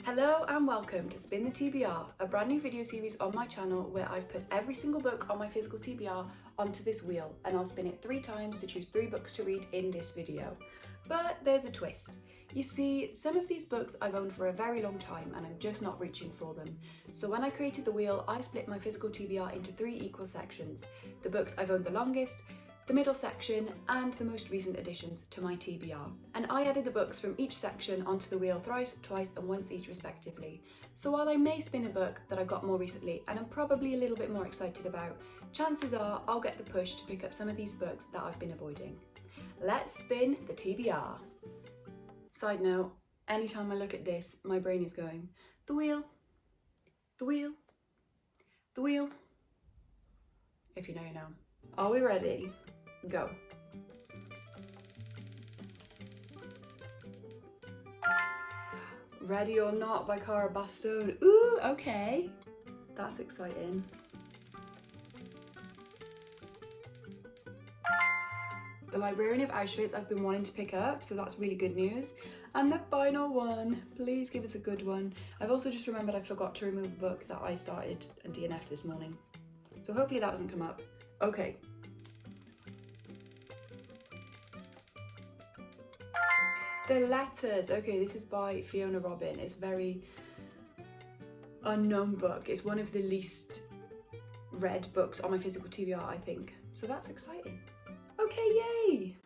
Hello and welcome to Spin the TBR, a brand new video series on my channel where I've put every single book on my physical TBR onto this wheel and I'll spin it 3 times to choose 3 books to read in this video. But there's a twist. You see, some of these books I've owned for a very long time and I'm just not reaching for them. So when I created the wheel, I split my physical TBR into 3 equal sections. The books I've owned the longest, the middle section, and the most recent additions to my TBR. And I added the books from each section onto the wheel thrice, twice, and once each respectively. So while I may spin a book that I got more recently and I'm probably a little bit more excited about, chances are I'll get the push to pick up some of these books that I've been avoiding. Let's spin the TBR. Side note, anytime I look at this, my brain is going, the wheel, the wheel, the wheel. If you know, you know. Are we ready? Go. Ready or Not by Cara Bastone. Ooh, okay. That's exciting. The Librarian of Auschwitz I've been wanting to pick up, so that's really good news. And the final one, please give us a good one. I've also just remembered I forgot to remove a book that I started and DNF'd this morning. So hopefully that doesn't come up. Okay. The Letters. Okay, this is by Fiona Robin. It's a very unknown book. It's one of the least read books on my physical TBR, I think. So that's exciting. Okay, yay!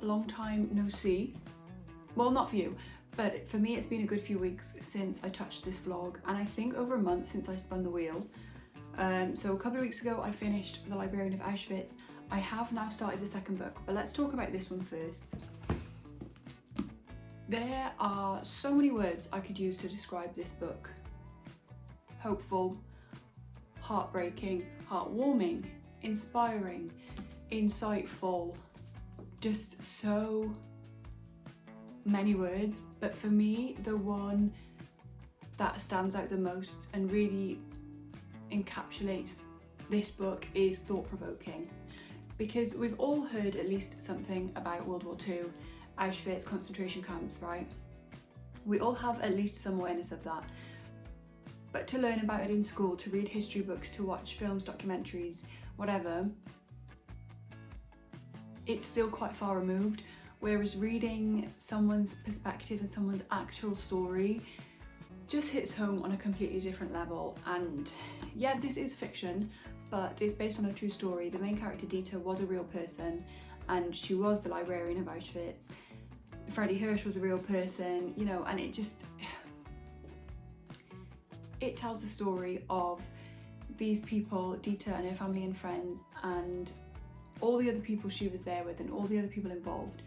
Long time no see. Well, not for you, but for me it's been a good few weeks since I touched this vlog, and I think over a month since I spun the wheel. So a couple of weeks ago I finished The Librarian of Auschwitz. I have now started the second book, but let's talk about this one first. There are so many words I could use to describe this book. Hopeful, heartbreaking, heartwarming, inspiring, insightful, just so many words, but for me the one that stands out the most and really encapsulates this book is thought-provoking, because we've all heard at least something about World War II, Auschwitz, concentration camps, right? We all have at least some awareness of that, but to learn about it in school, to read history books, to watch films, documentaries, whatever, it's still quite far removed, whereas reading someone's perspective and someone's actual story just hits home on a completely different level. And yeah, this is fiction, but it's based on a true story. The main character Dita was a real person and she was the librarian of Auschwitz. Freddie Hirsch was a real person, you know, and it tells the story of these people, Dita and her family and friends, and all the other people she was there with and all the other people involved.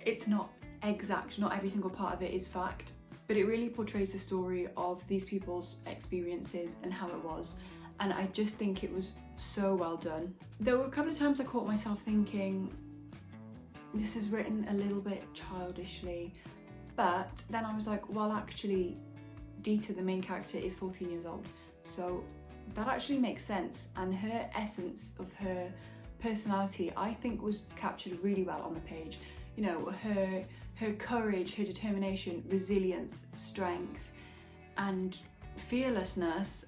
It's not exact, not every single part of it is fact, but it really portrays the story of these people's experiences and how it was, and I just think it was so well done. There were a couple of times I caught myself thinking, this is written a little bit childishly, but then I was like, well actually Dita, the main character, is 14 years old, so that actually makes sense, and her essence of her personality I think was captured really well on the page. You know, her courage, her determination, resilience, strength and fearlessness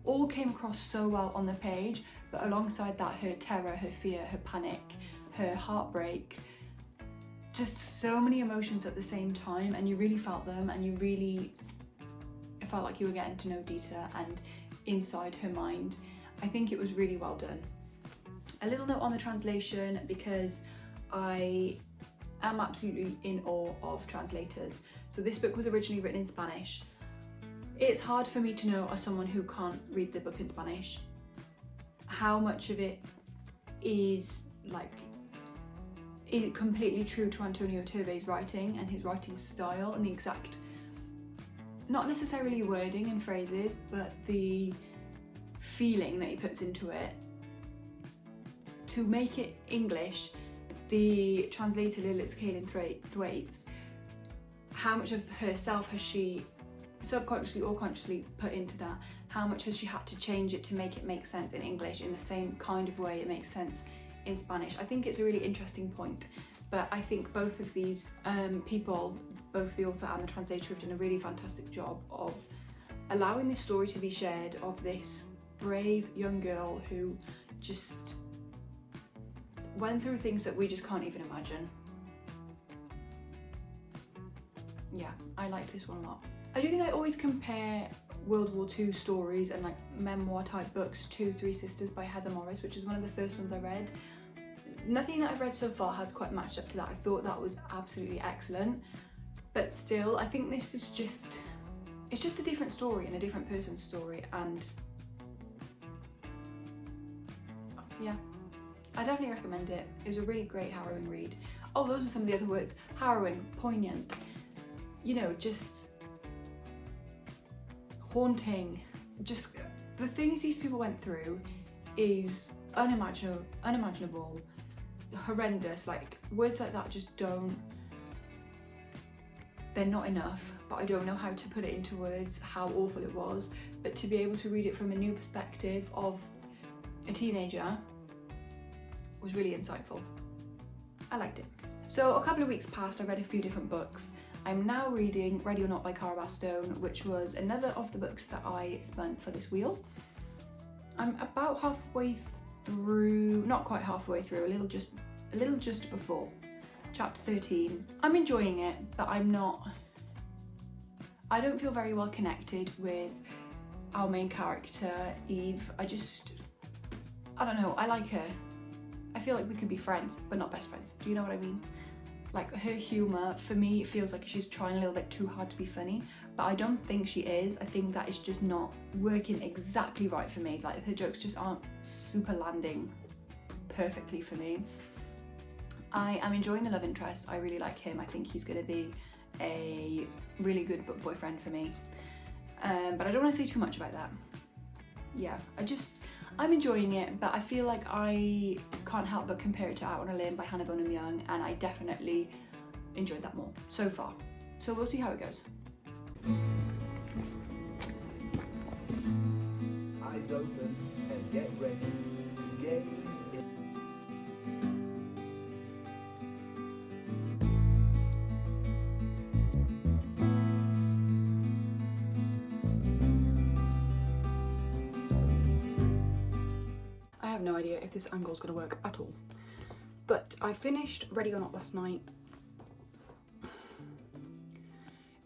all came across so well on the page, but alongside that her terror, her fear, her panic, her heartbreak, just so many emotions at the same time, and you really felt them, and it felt like you were getting to know Dita and inside her mind. I think it was really well done. A little note on the translation, because I am absolutely in awe of translators. So this book was originally written in Spanish. It's hard for me to know, as someone who can't read the book in Spanish, how much of it is like is completely true to Antonio Turvey's writing and his writing style and the exact, not necessarily wording and phrases, but the feeling that he puts into it. To make it English, the translator Lilith Kaelin Thwaites, how much of herself has she subconsciously or consciously put into that? How much has she had to change it to make it make sense in English in the same kind of way it makes sense in Spanish? I think it's a really interesting point, but I think both of these people, both the author and the translator, have done a really fantastic job of allowing this story to be shared, of this brave young girl who just went through things that we just can't even imagine. Yeah, I like this one a lot. I do think I always compare World War II stories and like memoir type books to Three Sisters by Heather Morris, which is one of the first ones I read. Nothing that I've read so far has quite matched up to that. I thought that was absolutely excellent, but still I think this is just, it's just a different story and a different person's story, and yeah, I definitely recommend it. It was a really great harrowing read. Oh, those are some of the other words. Harrowing, poignant, you know, just haunting. Just the things these people went through is unimaginable, horrendous. Like, words like that just don't, they're not enough, but I don't know how to put it into words how awful it was. But to be able to read it from a new perspective of a teenager was really insightful. I liked it. So a couple of weeks passed, I read a few different books. I'm now reading Ready or Not by Cara Bastone, which was another of the books that I spun for this wheel. I'm about halfway through, not quite halfway through, a little just before chapter 13. I'm enjoying it, but I don't feel very well connected with our main character, Eve. I don't know, I like her. I feel like we could be friends, but not best friends. Do you know what I mean? Like, her humour, for me, feels like she's trying a little bit too hard to be funny, but I don't think she is. I think that is just not working exactly right for me. Like, her jokes just aren't super landing perfectly for me. I am enjoying the love interest. I really like him. I think he's going to be a really good book boyfriend for me. But I don't want to say too much about that. Yeah, I'm enjoying it, but I feel like I can't help but compare it to Out on a Limb by Hannah Bonham Young, and I definitely enjoyed that more so far. So we'll see how it goes. Eyes open and get ready to gaze in. I have no idea if this angle is going to work at all, but I finished Ready or Not last night.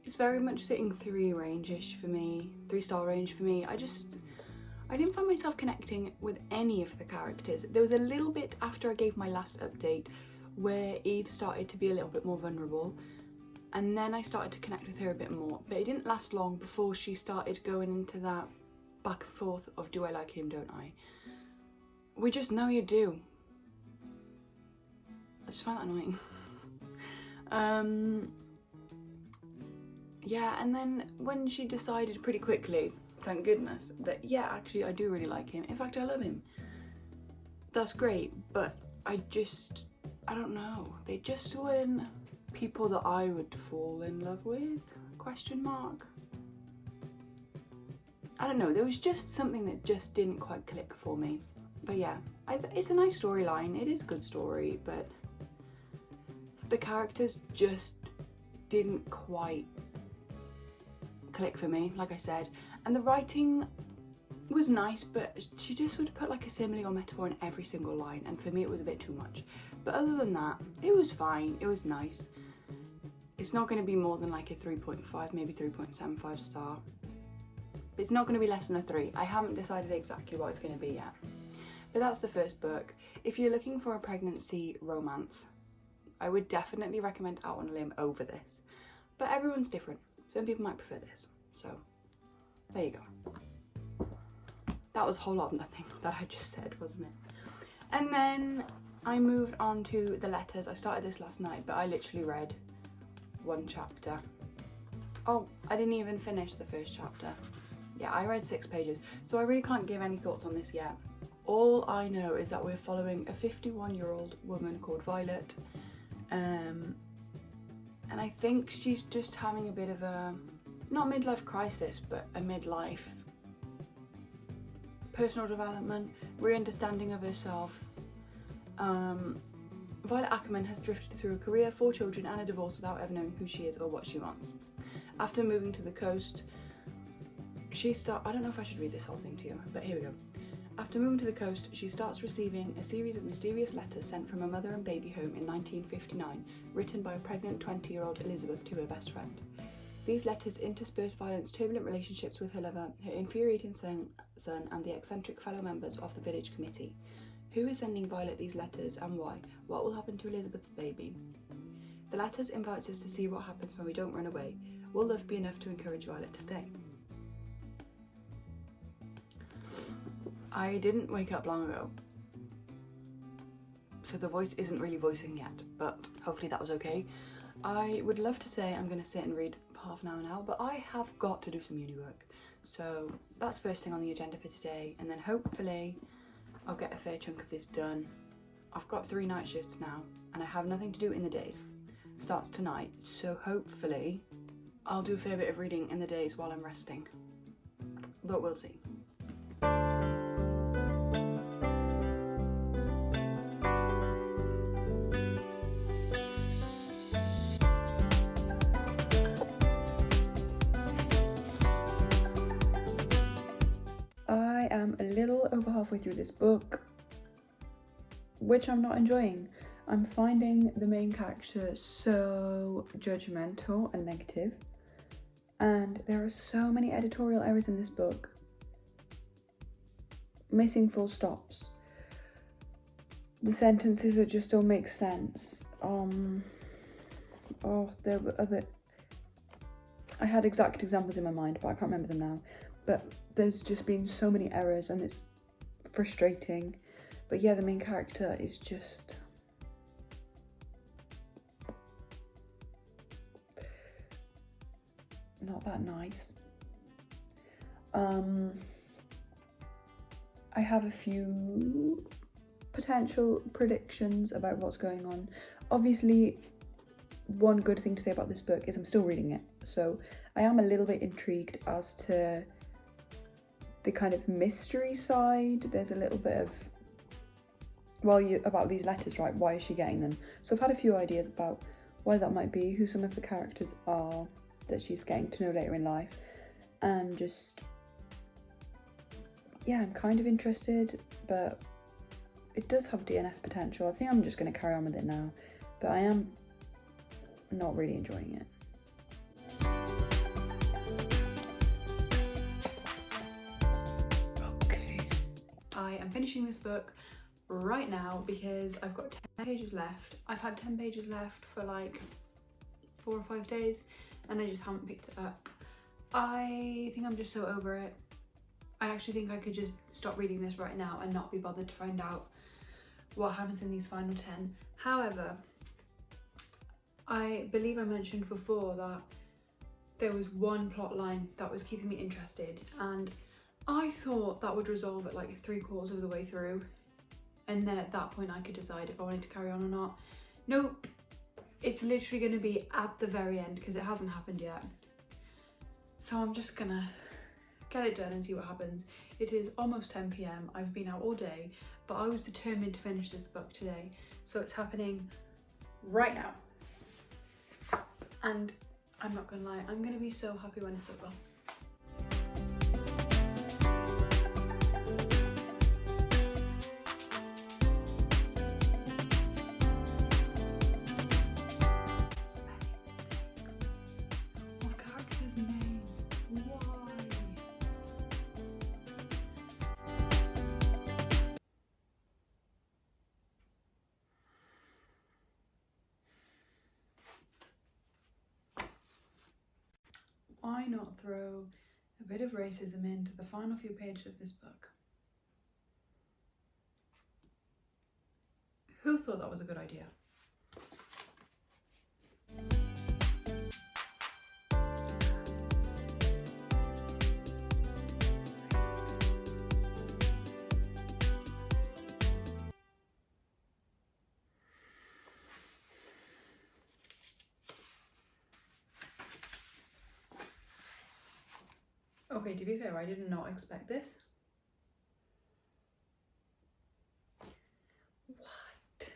It's very much sitting 3 range-ish for me, 3-star range for me. I didn't find myself connecting with any of the characters. There was a little bit after I gave my last update where Eve started to be a little bit more vulnerable, and then I started to connect with her a bit more, but it didn't last long before she started going into that back and forth of, do I like him, don't I? We just know you do. I just find that annoying. Yeah, and then when she decided pretty quickly, thank goodness, that yeah, actually I do really like him. In fact, I love him. That's great, but I don't know. They just weren't people that I would fall in love with, question mark. I don't know, there was just something that just didn't quite click for me. But yeah, it's a nice storyline, it is a good story, but the characters just didn't quite click for me, like I said. And the writing was nice, but she just would put like a simile or metaphor in every single line, and for me it was a bit too much. But other than that, it was fine, it was nice. It's not going to be more than like a 3.5, maybe 3.75 star. It's not going to be less than a 3. I haven't decided exactly what it's going to be yet. But that's the first book. If you're looking for a pregnancy romance, I would definitely recommend Out on a Limb over this. But everyone's different. Some people might prefer this. So, there you go. That was a whole lot of nothing that I just said, wasn't it? And then I moved on to the letters. I started this last night, but I literally read one chapter. Oh, I didn't even finish the first chapter. Yeah, I read 6 pages, so I really can't give any thoughts on this yet. All I know is that we're following a 51-year-old woman called Violet, and I think she's just having a bit of a, not midlife crisis, but a midlife personal development, re-understanding of herself. Violet Ackerman has drifted through a career, 4 children and a divorce without ever knowing who she is or what she wants. After moving to the coast, I don't know if I should read this whole thing to you, but here we go. After moving to the coast, she starts receiving a series of mysterious letters sent from a mother and baby home in 1959, written by a pregnant 20-year-old Elizabeth to her best friend. These letters intersperse Violet's turbulent relationships with her lover, her infuriating son, and the eccentric fellow members of the village committee. Who is sending Violet these letters and why? What will happen to Elizabeth's baby? The letters invites us to see what happens when we don't run away. Will love be enough to encourage Violet to stay? I didn't wake up long ago, so the voice isn't really voicing yet, but hopefully that was okay. I would love to say I'm going to sit and read half an hour now, but I have got to do some uni work. So that's first thing on the agenda for today, and then hopefully I'll get a fair chunk of this done. I've got 3 night shifts now, and I have nothing to do in the days. Starts tonight, so hopefully I'll do a fair bit of reading in the days while I'm resting, but we'll see. I am a little over halfway through this book, which I'm not enjoying. I'm finding the main character so judgmental and negative, and there are so many editorial errors in this book. Missing full stops. The sentences that just don't make sense. There were other... I had exact examples in my mind, but I can't remember them now. But there's just been so many errors and it's frustrating. But yeah, the main character is just... not that nice. I have a few potential predictions about what's going on. Obviously, one good thing to say about this book is I'm still reading it, so I am a little bit intrigued as to the kind of mystery side. There's a little bit of, about these letters, right? Why is she getting them? So I've had a few ideas about why that might be, who some of the characters are that she's getting to know later in life, and just, yeah, I'm kind of interested, but it does have DNF potential. I think I'm just going to carry on with it now, but I am not really enjoying it. Okay. I am finishing this book right now because I've got 10 pages left. I've had 10 pages left for like 4 or 5 days and I just haven't picked it up. I think I'm just so over it. I actually think I could just stop reading this right now and not be bothered to find out what happens in these final 10. However, I believe I mentioned before that there was one plot line that was keeping me interested, and I thought that would resolve at like 3/4 of the way through, and then at that point I could decide if I wanted to carry on or not. Nope, it's literally going to be at the very end because it hasn't happened yet. So I'm just gonna get it done and see what happens. It is almost 10 p.m. I've been out all day, but I was determined to finish this book today. So it's happening right now. And I'm not gonna lie, I'm gonna be so happy when it's over. What character's name? Why? Why not throw a bit of racism into the final few pages of this book? Who thought that was a good idea. Okay, to be fair, I did not expect this. What?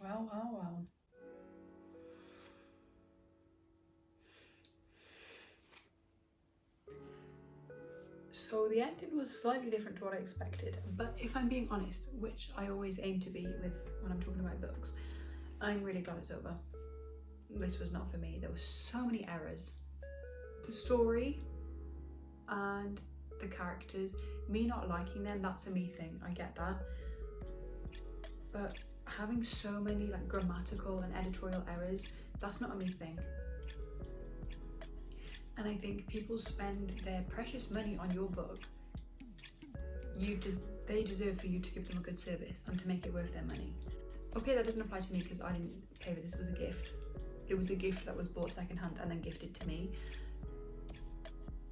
Wow, wow, wow. So the ending was slightly different to what I expected, but if I'm being honest, which I always aim to be with when I'm talking about books, I'm really glad it's over. This was not for me. There were so many errors. The story and the characters, me not liking them, that's a me thing, I get that. But having so many like grammatical and editorial errors, that's not a me thing. And I think people spend their precious money on your book. They deserve for you to give them a good service and to make it worth their money. Okay, that doesn't apply to me because I didn't pay for this, it was a gift. It was a gift that was bought secondhand and then gifted to me.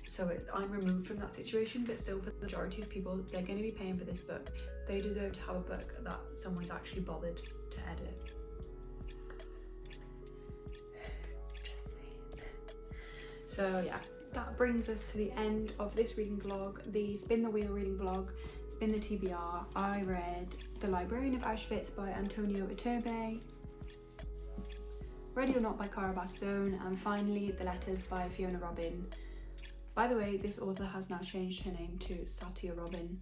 So I'm removed from that situation, but still for the majority of people, they're going to be paying for this book. They deserve to have a book that someone's actually bothered to edit. So yeah, that brings us to the end of this reading vlog, the Spin the Wheel reading vlog, Spin the TBR. I read The Librarian of Auschwitz by Antonio Iturbe, Ready or Not by Cara Bastone, and finally The Letters by Fiona Robin. By the way, this author has now changed her name to Satya Robin.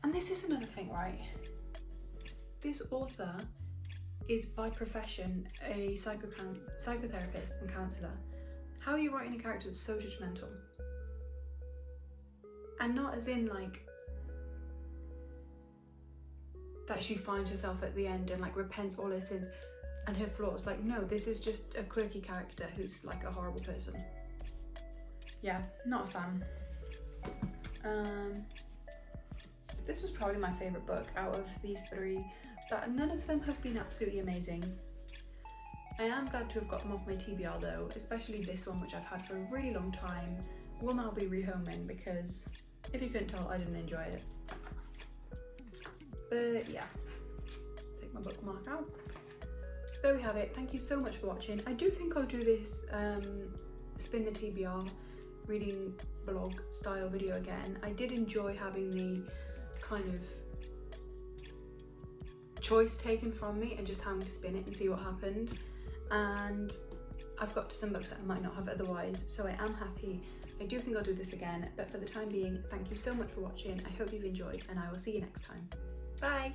And this is another thing, right? This author is by profession a psychotherapist and counsellor. How are you writing a character that's so judgmental? And not as in like that she finds herself at the end and like repents all her sins and her flaws. Like, no, this is just a quirky character who's like a horrible person. Yeah, not a fan. This was probably my favourite book out of these three, but none of them have been absolutely amazing. I am glad to have got them off my TBR though, especially this one, which I've had for a really long time. Will now be rehoming because, if you couldn't tell, I didn't enjoy it. But yeah, take my bookmark out. So there we have it. Thank you so much for watching. I do think I'll do this Spin the TBR reading blog style video again. I did enjoy having the kind of choice taken from me and just having to spin it and see what happened. And I've got to some books that I might not have otherwise, so I am happy. I do think I'll do this again, but for the time being, thank you so much for watching. I hope you've enjoyed, and I will see you next time. Bye!